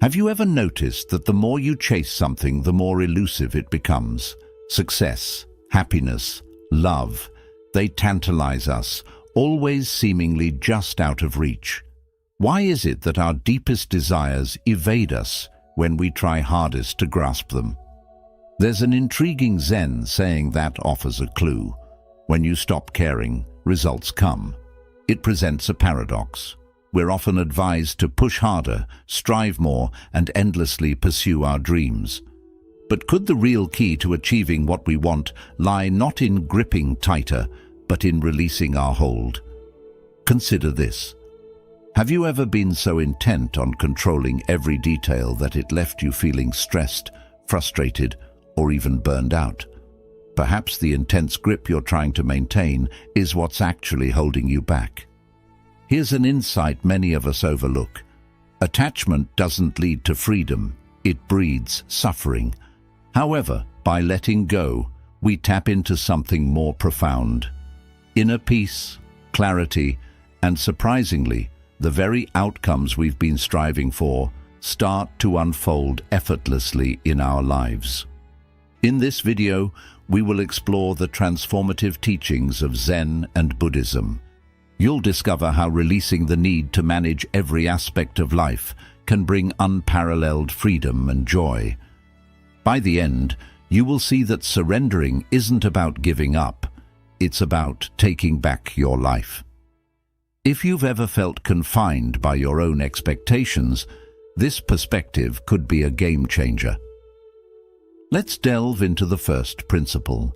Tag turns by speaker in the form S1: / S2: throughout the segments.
S1: Have you ever noticed that the more you chase something, the more elusive it becomes? Success, happiness, love, they tantalize us, always seemingly just out of reach. Why is it that our deepest desires evade us when we try hardest to grasp them? There's an intriguing Zen saying that offers a clue. When you stop caring, results come. It presents a paradox. We're often advised to push harder, strive more, and endlessly pursue our dreams. But could the real key to achieving what we want lie not in gripping tighter, but in releasing our hold? Consider this. Have you ever been so intent on controlling every detail that it left you feeling stressed, frustrated, or even burned out? Perhaps the intense grip you're trying to maintain is what's actually holding you back. Here's an insight many of us overlook. Attachment doesn't lead to freedom, it breeds suffering. However, by letting go, we tap into something more profound. Inner peace, clarity, and surprisingly, the very outcomes we've been striving for start to unfold effortlessly in our lives. In this video, we will explore the transformative teachings of Zen and Buddhism. You'll discover how releasing the need to manage every aspect of life can bring unparalleled freedom and joy. By the end, you will see that surrendering isn't about giving up, it's about taking back your life. If you've ever felt confined by your own expectations, this perspective could be a game changer. Let's delve into the first principle.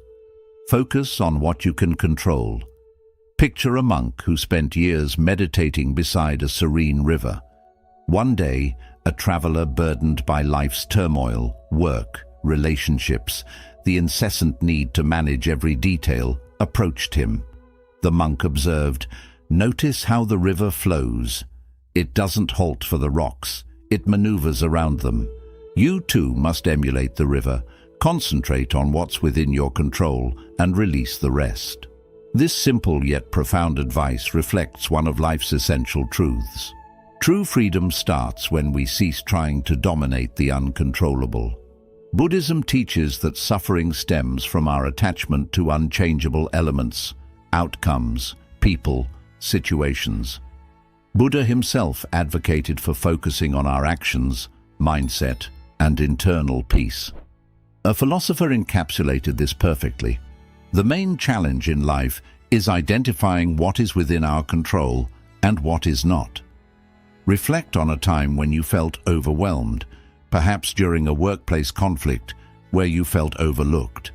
S1: Focus on what you can control. Picture a monk who spent years meditating beside a serene river. One day, a traveler burdened by life's turmoil, work, relationships, the incessant need to manage every detail, approached him. The monk observed, "Notice how the river flows. It doesn't halt for the rocks, it maneuvers around them. You too must emulate the river, concentrate on what's within your control, and release the rest." This simple yet profound advice reflects one of life's essential truths. True freedom starts when we cease trying to dominate the uncontrollable. Buddhism teaches that suffering stems from our attachment to unchangeable elements, outcomes, people, situations. Buddha himself advocated for focusing on our actions, mindset, and internal peace. A philosopher encapsulated this perfectly. The main challenge in life is identifying what is within our control and what is not. Reflect on a time when you felt overwhelmed, perhaps during a workplace conflict where you felt overlooked.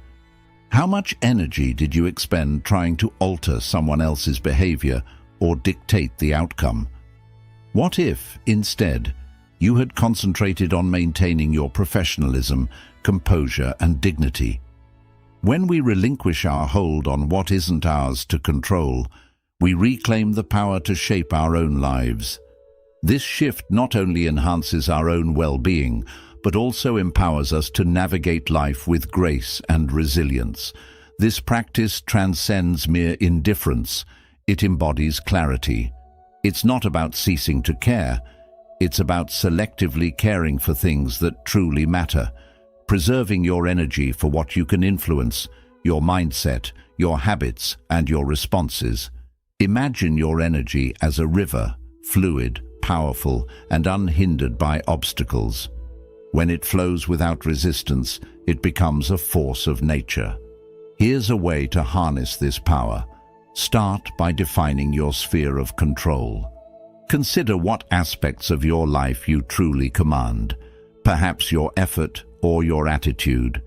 S1: How much energy did you expend trying to alter someone else's behavior or dictate the outcome? What if, instead, you had concentrated on maintaining your professionalism, composure, and dignity? When we relinquish our hold on what isn't ours to control, we reclaim the power to shape our own lives. This shift not only enhances our own well-being, but also empowers us to navigate life with grace and resilience. This practice transcends mere indifference. It embodies clarity. It's not about ceasing to care. It's about selectively caring for things that truly matter, preserving your energy for what you can influence, your mindset, your habits, and your responses. Imagine your energy as a river, fluid, powerful, and unhindered by obstacles. When it flows without resistance, it becomes a force of nature. Here's a way to harness this power. Start by defining your sphere of control. Consider what aspects of your life you truly command, perhaps your effort or your attitude.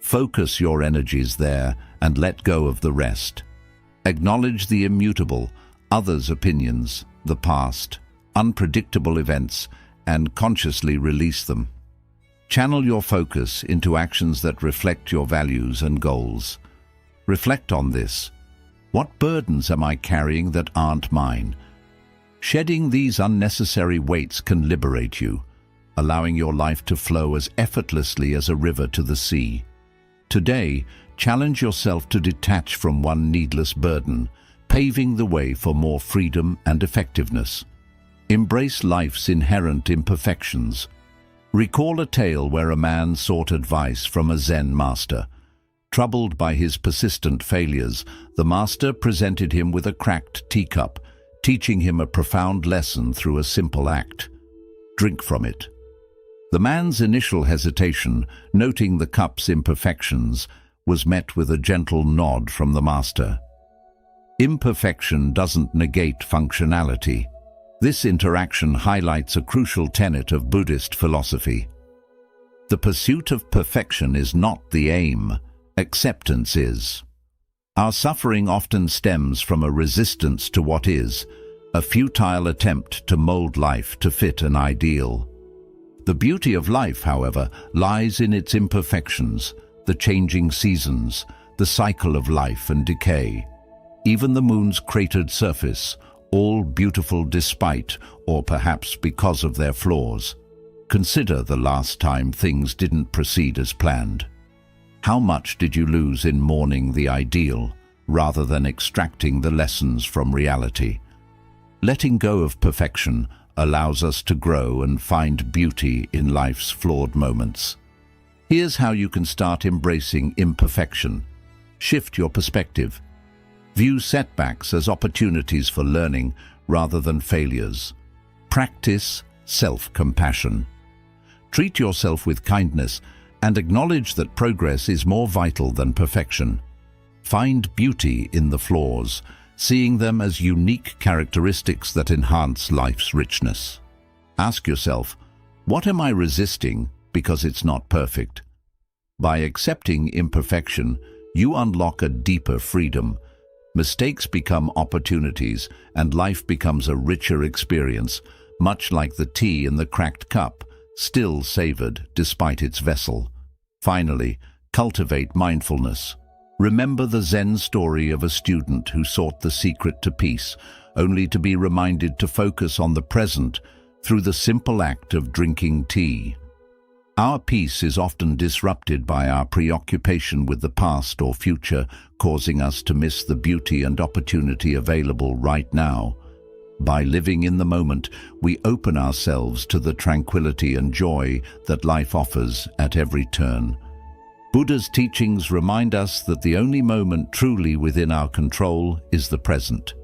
S1: Focus your energies there and let go of the rest. Acknowledge the immutable, others' opinions, the past, unpredictable events, and consciously release them. Channel your focus into actions that reflect your values and goals. Reflect on this. What burdens am I carrying that aren't mine? Shedding these unnecessary weights can liberate you, allowing your life to flow as effortlessly as a river to the sea. Today, challenge yourself to detach from one needless burden, paving the way for more freedom and effectiveness. Embrace life's inherent imperfections. Recall a tale where a man sought advice from a Zen master. Troubled by his persistent failures, the master presented him with a cracked teacup, teaching him a profound lesson through a simple act. Drink from it. The man's initial hesitation, noting the cup's imperfections, was met with a gentle nod from the master. Imperfection doesn't negate functionality. This interaction highlights a crucial tenet of Buddhist philosophy. The pursuit of perfection is not the aim, acceptance is. Our suffering often stems from a resistance to what is, a futile attempt to mold life to fit an ideal. The beauty of life, however, lies in its imperfections, the changing seasons, the cycle of life and decay. Even the moon's cratered surface, all beautiful despite, or perhaps because of their flaws. Consider the last time things didn't proceed as planned. How much did you lose in mourning the ideal, rather than extracting the lessons from reality? Letting go of perfection allows us to grow and find beauty in life's flawed moments. Here's how you can start embracing imperfection. Shift your perspective. View setbacks as opportunities for learning rather than failures. Practice self-compassion. Treat yourself with kindness and acknowledge that progress is more vital than perfection. Find beauty in the flaws, seeing them as unique characteristics that enhance life's richness. Ask yourself, what am I resisting because it's not perfect? By accepting imperfection, you unlock a deeper freedom. Mistakes become opportunities, and life becomes a richer experience, much like the tea in the cracked cup, still savored despite its vessel. Finally, cultivate mindfulness. Remember the Zen story of a student who sought the secret to peace, only to be reminded to focus on the present through the simple act of drinking tea. Our peace is often disrupted by our preoccupation with the past or future, causing us to miss the beauty and opportunity available right now. By living in the moment, we open ourselves to the tranquility and joy that life offers at every turn. Buddha's teachings remind us that the only moment truly within our control is the present.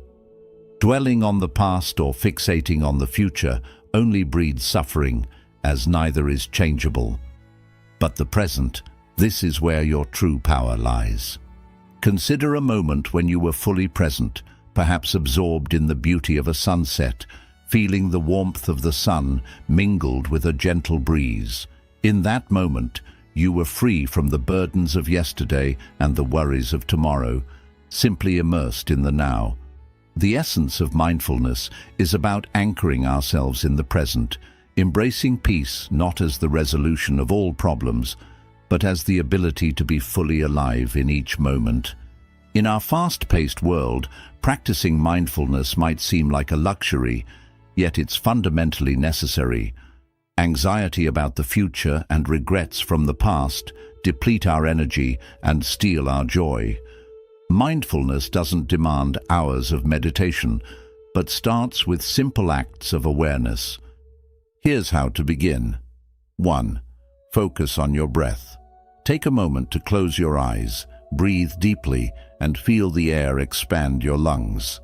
S1: Dwelling on the past or fixating on the future only breeds suffering, as neither is changeable. But the present, this is where your true power lies. Consider a moment when you were fully present, perhaps absorbed in the beauty of a sunset, feeling the warmth of the sun mingled with a gentle breeze. In that moment, you were free from the burdens of yesterday and the worries of tomorrow, simply immersed in the now. The essence of mindfulness is about anchoring ourselves in the present, embracing peace not as the resolution of all problems, but as the ability to be fully alive in each moment. In our fast-paced world, practicing mindfulness might seem like a luxury, yet it's fundamentally necessary. Anxiety about the future and regrets from the past deplete our energy and steal our joy. Mindfulness doesn't demand hours of meditation, but starts with simple acts of awareness. Here's how to begin. 1. Focus on your breath. Take a moment to close your eyes, breathe deeply, and feel the air expand your lungs.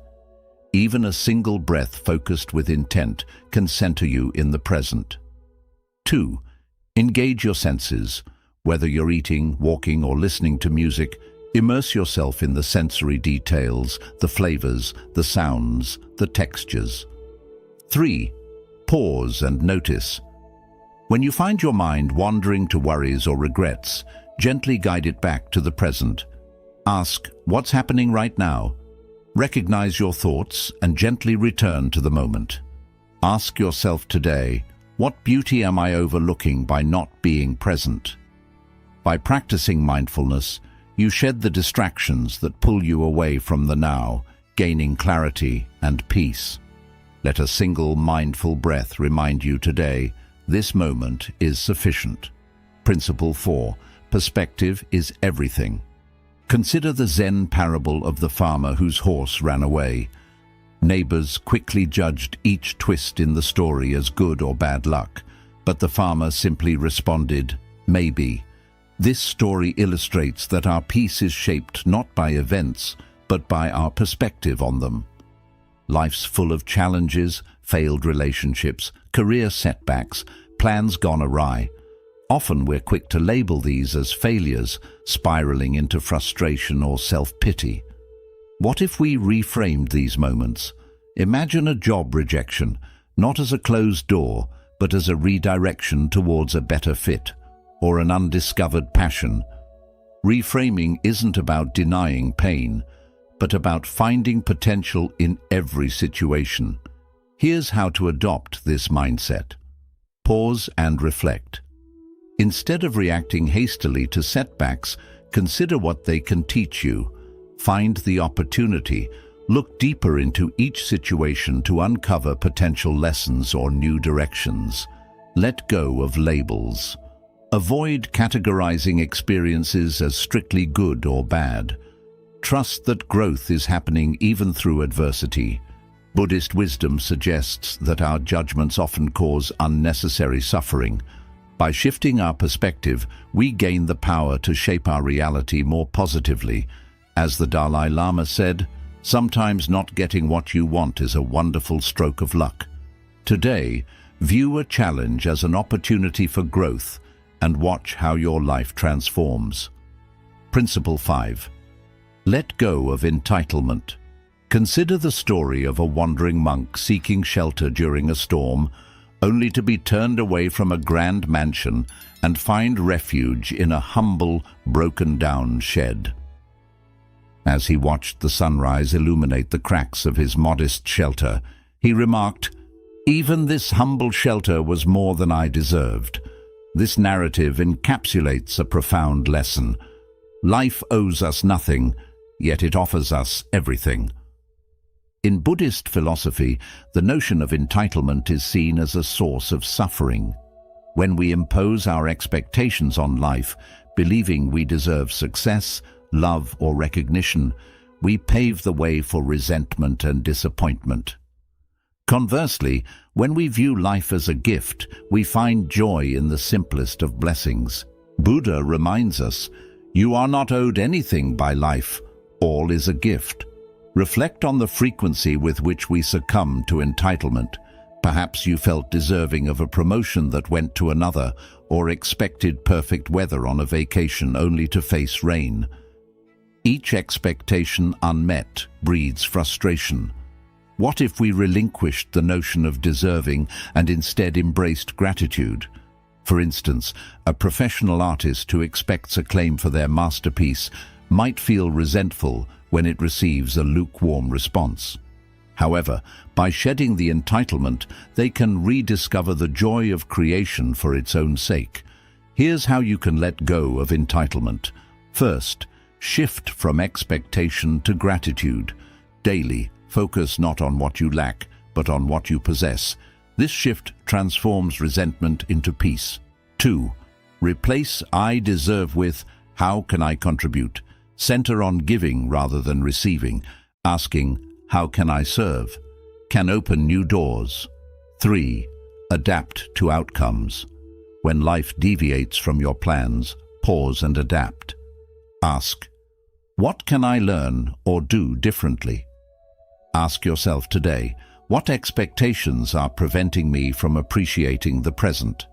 S1: Even a single breath focused with intent can center you in the present. 2. Engage your senses. Whether you're eating, walking, or listening to music, immerse yourself in the sensory details, the flavors, the sounds, the textures. 3. Pause and notice. When you find your mind wandering to worries or regrets, gently guide it back to the present. Ask, what's happening right now? Recognize your thoughts and gently return to the moment. Ask yourself today, what beauty am I overlooking by not being present? By practicing mindfulness, you shed the distractions that pull you away from the now, gaining clarity and peace. Let a single mindful breath remind you today, this moment is sufficient. Principle 4. Perspective is everything. Consider the Zen parable of the farmer whose horse ran away. Neighbors quickly judged each twist in the story as good or bad luck, But the farmer simply responded, "Maybe." This story illustrates that our peace is shaped not by events, but by our perspective on them. Life's full of challenges, failed relationships, career setbacks, plans gone awry. Often we're quick to label these as failures, spiraling into frustration or self-pity. What if we reframed these moments? Imagine a job rejection, not as a closed door, but as a redirection towards a better fit, or an undiscovered passion. Reframing isn't about denying pain, but about finding potential in every situation. Here's how to adopt this mindset. Pause and reflect. Instead of reacting hastily to setbacks, consider what they can teach you. Find the opportunity. Look deeper into each situation to uncover potential lessons or new directions. Let go of labels. Avoid categorizing experiences as strictly good or bad. Trust that growth is happening even through adversity. Buddhist wisdom suggests that our judgments often cause unnecessary suffering. By shifting our perspective, we gain the power to shape our reality more positively. As the Dalai Lama said, "Sometimes not getting what you want is a wonderful stroke of luck." Today, view a challenge as an opportunity for growth and watch how your life transforms. Principle 5. Let go of entitlement. Consider the story of a wandering monk seeking shelter during a storm, only to be turned away from a grand mansion and find refuge in a humble, broken-down shed. As he watched the sunrise illuminate the cracks of his modest shelter, he remarked, "Even this humble shelter was more than I deserved." This narrative encapsulates a profound lesson. Life owes us nothing, yet it offers us everything. In Buddhist philosophy, the notion of entitlement is seen as a source of suffering. When we impose our expectations on life, believing we deserve success, love, or recognition, we pave the way for resentment and disappointment. Conversely, when we view life as a gift, we find joy in the simplest of blessings. Buddha reminds us, "You are not owed anything by life. All is a gift." Reflect on the frequency with which we succumb to entitlement. Perhaps you felt deserving of a promotion that went to another, or expected perfect weather on a vacation only to face rain. Each expectation unmet breeds frustration. What if we relinquished the notion of deserving and instead embraced gratitude? For instance, a professional artist who expects acclaim for their masterpiece might feel resentful when it receives a lukewarm response. However, by shedding the entitlement, they can rediscover the joy of creation for its own sake. Here's how you can let go of entitlement. First, shift from expectation to gratitude. Daily, focus not on what you lack, but on what you possess. This shift transforms resentment into peace. 2. Replace "I deserve" with "How can I contribute?" Center on giving rather than receiving. Asking, "How can I serve?" can open new doors. 3. Adapt to outcomes. When life deviates from your plans, pause and adapt. Ask, "What can I learn or do differently?" Ask yourself today, what expectations are preventing me from appreciating the present?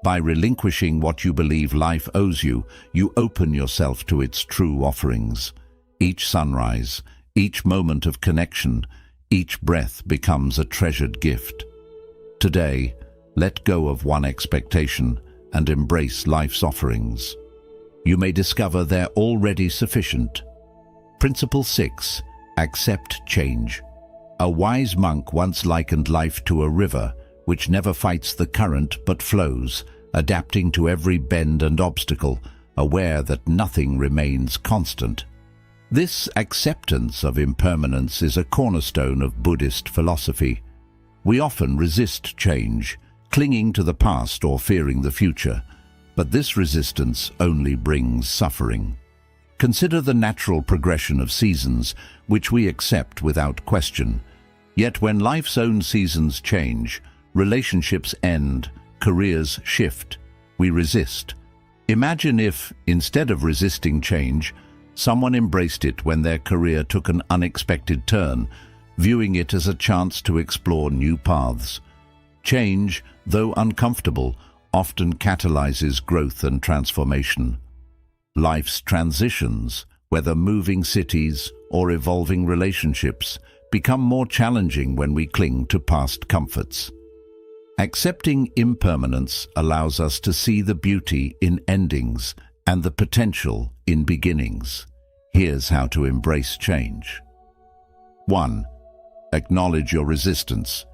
S1: By relinquishing what you believe life owes you, you open yourself to its true offerings. Each sunrise, each moment of connection, each breath becomes a treasured gift. Today, let go of one expectation and embrace life's offerings. You may discover they're already sufficient. Principle 6. Accept change. A wise monk once likened life to a river, which never fights the current but flows, adapting to every bend and obstacle, aware that nothing remains constant. This acceptance of impermanence is a cornerstone of Buddhist philosophy. We often resist change, clinging to the past or fearing the future, but this resistance only brings suffering. Consider the natural progression of seasons, which we accept without question. Yet when life's own seasons change, relationships end, careers shift. We resist. Imagine if, instead of resisting change, someone embraced it when their career took an unexpected turn, viewing it as a chance to explore new paths. Change, though uncomfortable, often catalyzes growth and transformation. Life's transitions, whether moving cities or evolving relationships, become more challenging when we cling to past comforts. Accepting impermanence allows us to see the beauty in endings and the potential in beginnings. Here's how to embrace change. 1. Acknowledge your resistance.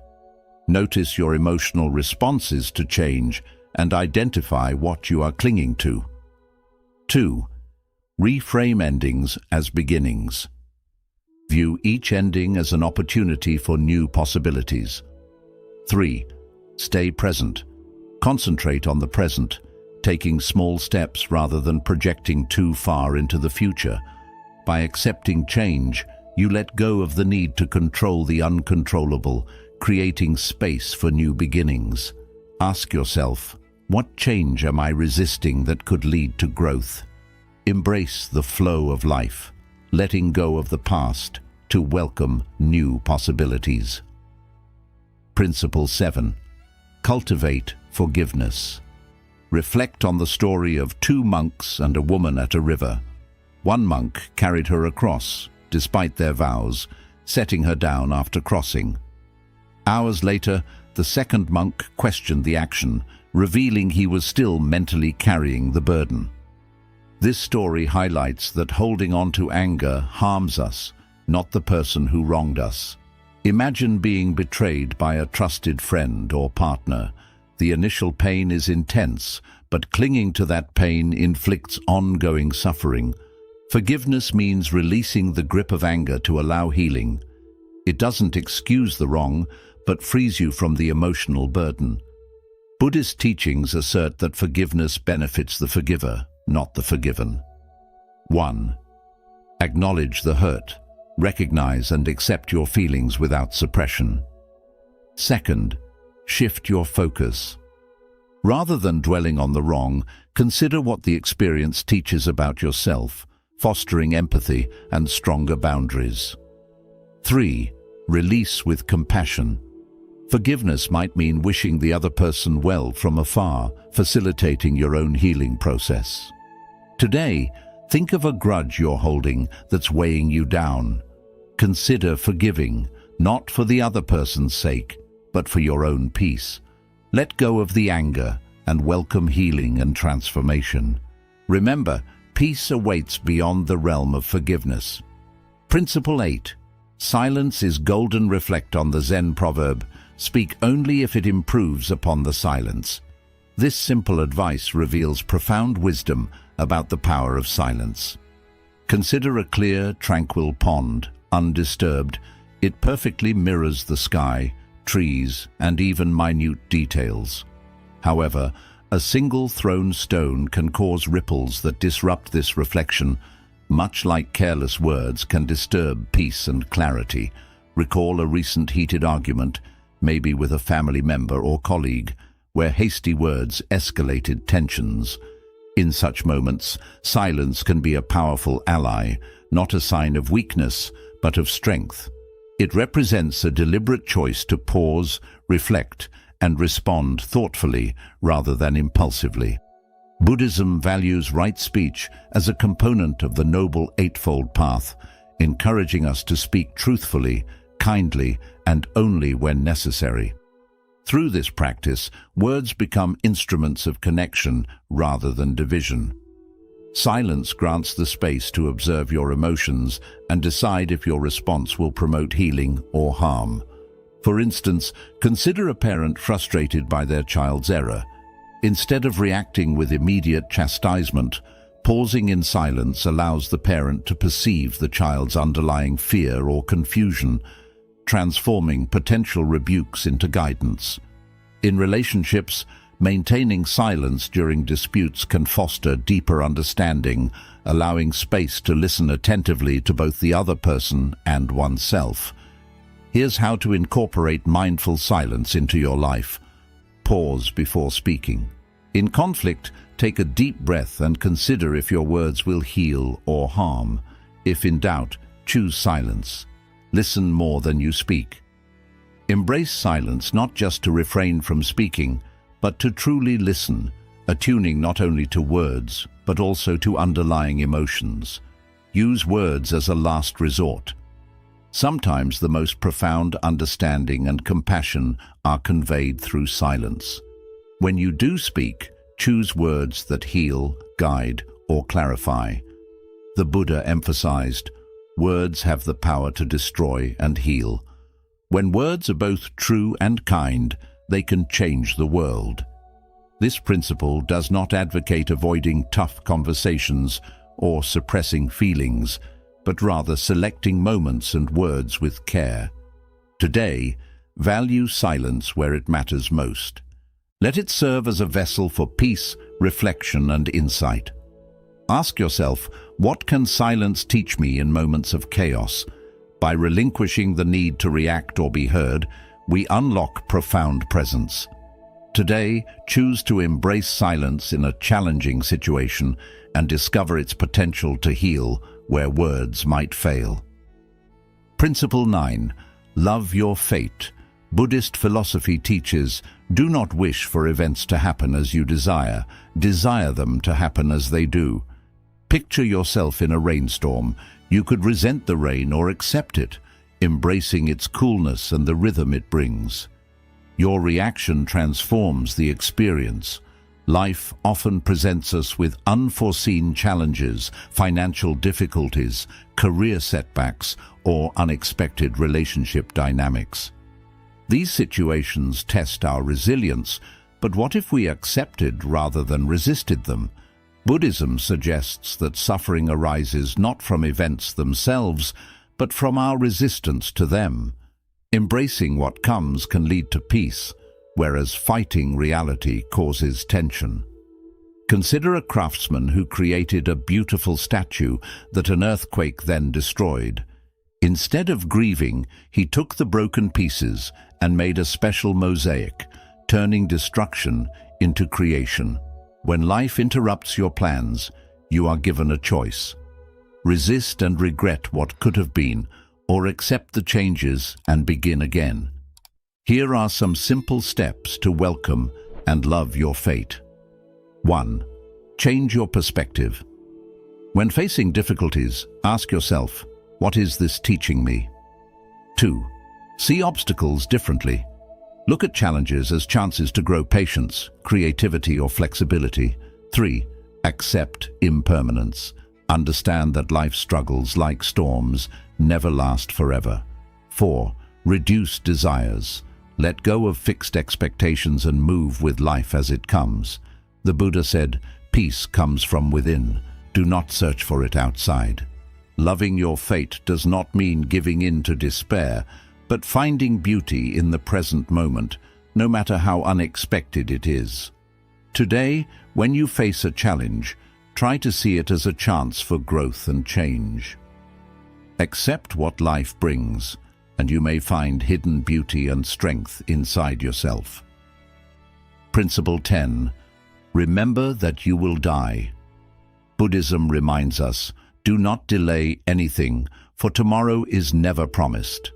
S1: Notice your emotional responses to change and identify what you are clinging to. 2. Reframe endings as beginnings. View each ending as an opportunity for new possibilities. 3. Stay present. Concentrate on the present, taking small steps rather than projecting too far into the future. By accepting change, you let go of the need to control the uncontrollable, creating space for new beginnings. Ask yourself, what change am I resisting that could lead to growth? Embrace the flow of life, letting go of the past to welcome new possibilities. Principle 7. Cultivate forgiveness. Reflect on the story of two monks and a woman at a river. One monk carried her across, despite their vows, setting her down after crossing. Hours later, the second monk questioned the action, revealing he was still mentally carrying the burden. This story highlights that holding on to anger harms us, not the person who wronged us. Imagine being betrayed by a trusted friend or partner. The initial pain is intense, but clinging to that pain inflicts ongoing suffering. Forgiveness means releasing the grip of anger to allow healing. It doesn't excuse the wrong, but frees you from the emotional burden. Buddhist teachings assert that forgiveness benefits the forgiver, not the forgiven. 1. Acknowledge the hurt. Recognize and accept your feelings without suppression. 2. Shift your focus. Rather than dwelling on the wrong, consider what the experience teaches about yourself, fostering empathy and stronger boundaries. 3. Release with compassion. Forgiveness might mean wishing the other person well from afar, facilitating your own healing process. Today, think of a grudge you're holding that's weighing you down. Consider forgiving, not for the other person's sake, but for your own peace. Let go of the anger and welcome healing and transformation. Remember, peace awaits beyond the realm of forgiveness. Principle 8. Silence is golden. Reflect on the Zen proverb, speak only if it improves upon the silence. This simple advice reveals profound wisdom about the power of silence. Consider a clear, tranquil pond, undisturbed. It perfectly mirrors the sky, trees, and even minute details. However, a single thrown stone can cause ripples that disrupt this reflection, much like careless words can disturb peace and clarity. Recall a recent heated argument, maybe with a family member or colleague, where hasty words escalated tensions. In such moments, silence can be a powerful ally, not a sign of weakness, but of strength. It represents a deliberate choice to pause, reflect, and respond thoughtfully rather than impulsively. Buddhism values right speech as a component of the Noble Eightfold Path, encouraging us to speak truthfully, kindly, and only when necessary. Through this practice, words become instruments of connection rather than division. Silence grants the space to observe your emotions and decide if your response will promote healing or harm. For instance, consider a parent frustrated by their child's error. Instead of reacting with immediate chastisement, pausing in silence allows the parent to perceive the child's underlying fear or confusion, transforming potential rebukes into guidance. In relationships, maintaining silence during disputes can foster deeper understanding, allowing space to listen attentively to both the other person and oneself. Here's how to incorporate mindful silence into your life. pause before speaking. In conflict, take a deep breath and consider if your words will heal or harm. If in doubt, choose silence. Listen more than you speak. Embrace silence not just to refrain from speaking, but to truly listen, attuning not only to words, but also to underlying emotions. Use words as a last resort. Sometimes the most profound understanding and compassion are conveyed through silence. When you do speak, choose words that heal, guide, or clarify. The Buddha emphasized, words have the power to destroy and heal. When words are both true and kind, they can change the world. This principle does not advocate avoiding tough conversations or suppressing feelings, but rather selecting moments and words with care. Today, value silence where it matters most. Let it serve as a vessel for peace, reflection, and insight. Ask yourself, what can silence teach me in moments of chaos? By relinquishing the need to react or be heard, we unlock profound presence. Today, choose to embrace silence in a challenging situation and discover its potential to heal where words might fail. Principle 9. Love your fate. Buddhist philosophy teaches, do not wish for events to happen as you desire them to happen as they do. Picture yourself in a rainstorm. You could resent the rain or accept it, embracing its coolness and the rhythm it brings. Your reaction transforms the experience. Life often presents us with unforeseen challenges, financial difficulties, career setbacks, or unexpected relationship dynamics. These situations test our resilience, but what if we accepted rather than resisted them? Buddhism suggests that suffering arises not from events themselves, but from our resistance to them. Embracing what comes can lead to peace, whereas fighting reality causes tension. Consider a craftsman who created a beautiful statue that an earthquake then destroyed. Instead of grieving, he took the broken pieces and made a special mosaic, turning destruction into creation. When life interrupts your plans, you are given a choice. Resist and regret what could have been, or accept the changes and begin again. Here are some simple steps to welcome and love your fate. 1. Change your perspective. When facing difficulties, ask yourself, what is this teaching me? 2. See obstacles differently. Look at challenges as chances to grow patience, creativity, or flexibility. 3. Accept impermanence. Understand that life's struggles, like storms, never last forever. 4. Reduce desires. Let go of fixed expectations and move with life as it comes. The Buddha said, peace comes from within. Do not search for it outside. Loving your fate does not mean giving in to despair, but finding beauty in the present moment, no matter how unexpected it is. Today, when you face a challenge, try to see it as a chance for growth and change. Accept what life brings, and you may find hidden beauty and strength inside yourself. Principle 10. Remember that you will die. Buddhism reminds us, do not delay anything, for tomorrow is never promised.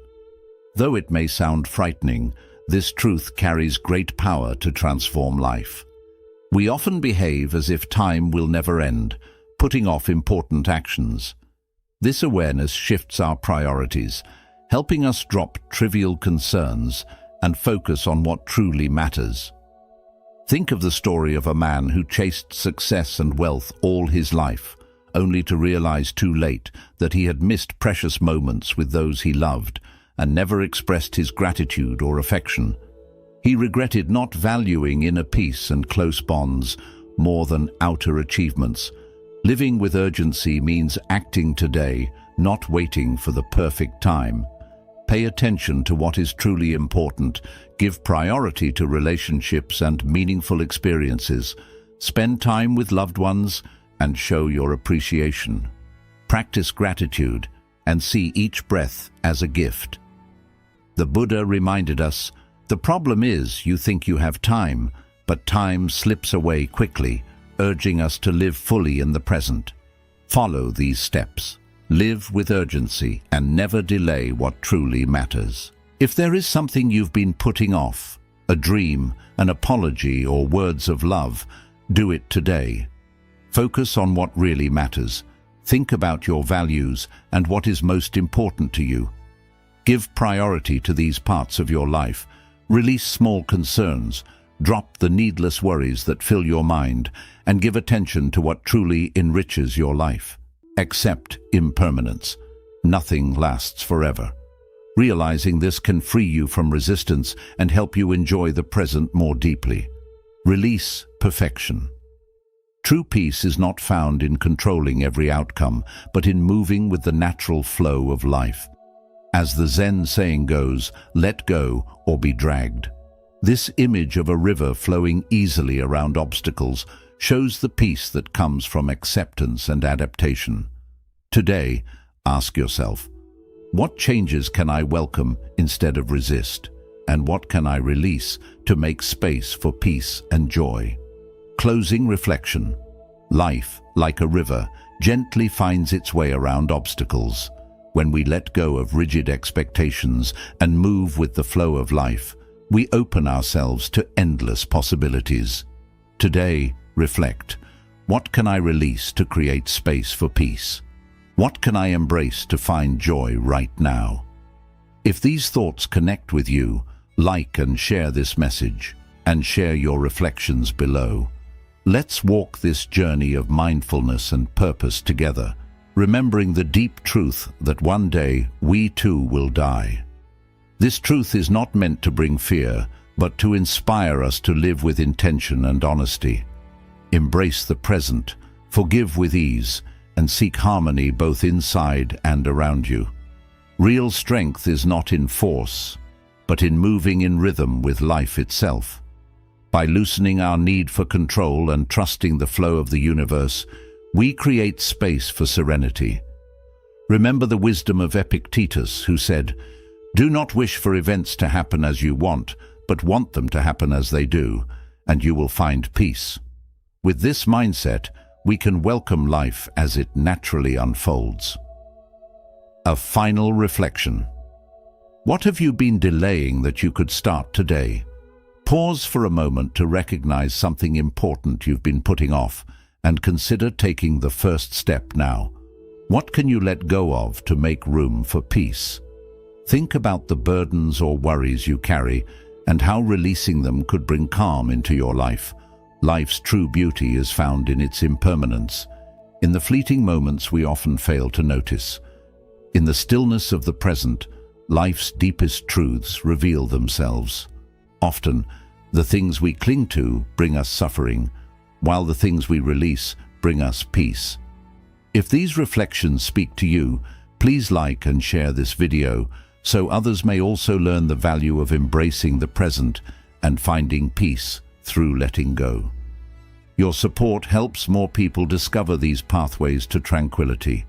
S1: Though it may sound frightening, this truth carries great power to transform life. We often behave as if time will never end, putting off important actions. This awareness shifts our priorities, helping us drop trivial concerns and focus on what truly matters. Think of the story of a man who chased success and wealth all his life, only to realize too late that he had missed precious moments with those he loved and never expressed his gratitude or affection. He regretted not valuing inner peace and close bonds more than outer achievements. Living with urgency means acting today, not waiting for the perfect time. Pay attention to what is truly important, give priority to relationships and meaningful experiences, spend time with loved ones, and show your appreciation. Practice gratitude and see each breath as a gift. The Buddha reminded us The problem is you think you have time, but time slips away quickly, urging us to live fully in the present. Follow these steps. Live with urgency and never delay what truly matters. If there is something you've been putting off, a dream, an apology, or words of love, do it today. Focus on what really matters. Think about your values and what is most important to you. Give priority to these parts of your life. Release small concerns. Drop the needless worries that fill your mind and give attention to what truly enriches your life. Accept impermanence. Nothing lasts forever. Realizing this can free you from resistance and help you enjoy the present more deeply. Release perfection. True peace is not found in controlling every outcome, but in moving with the natural flow of life. As the Zen saying goes, let go or be dragged. This image of a river flowing easily around obstacles shows the peace that comes from acceptance and adaptation. Today, ask yourself, what changes can I welcome instead of resist? And what can I release to make space for peace and joy? Closing reflection. Life, like a river, gently finds its way around obstacles. When we let go of rigid expectations and move with the flow of life, we open ourselves to endless possibilities. Today, reflect. What can I release to create space for peace? What can I embrace to find joy right now? If these thoughts connect with you, like and share this message, and share your reflections below. Let's walk this journey of mindfulness and purpose together, remembering the deep truth that one day we too will die. This truth is not meant to bring fear, but to inspire us to live with intention and honesty. Embrace the present, forgive with ease, and seek harmony both inside and around you. Real strength is not in force, but in moving in rhythm with life itself. By loosening our need for control and trusting the flow of the universe, we create space for serenity. Remember the wisdom of Epictetus, who said, "Do not wish for events to happen as you want, but want them to happen as they do, and you will find peace." With this mindset, we can welcome life as it naturally unfolds. A final reflection. What have you been delaying that you could start today? Pause for a moment to recognize something important you've been putting off and consider taking the first step now. What can you let go of to make room for peace? Think about the burdens or worries you carry and how releasing them could bring calm into your life. Life's true beauty is found in its impermanence, in the fleeting moments we often fail to notice. In the stillness of the present, life's deepest truths reveal themselves. Often, the things we cling to bring us suffering, while the things we release bring us peace. If these reflections speak to you, please like and share this video so others may also learn the value of embracing the present and finding peace through letting go. Your support helps more people discover these pathways to tranquility.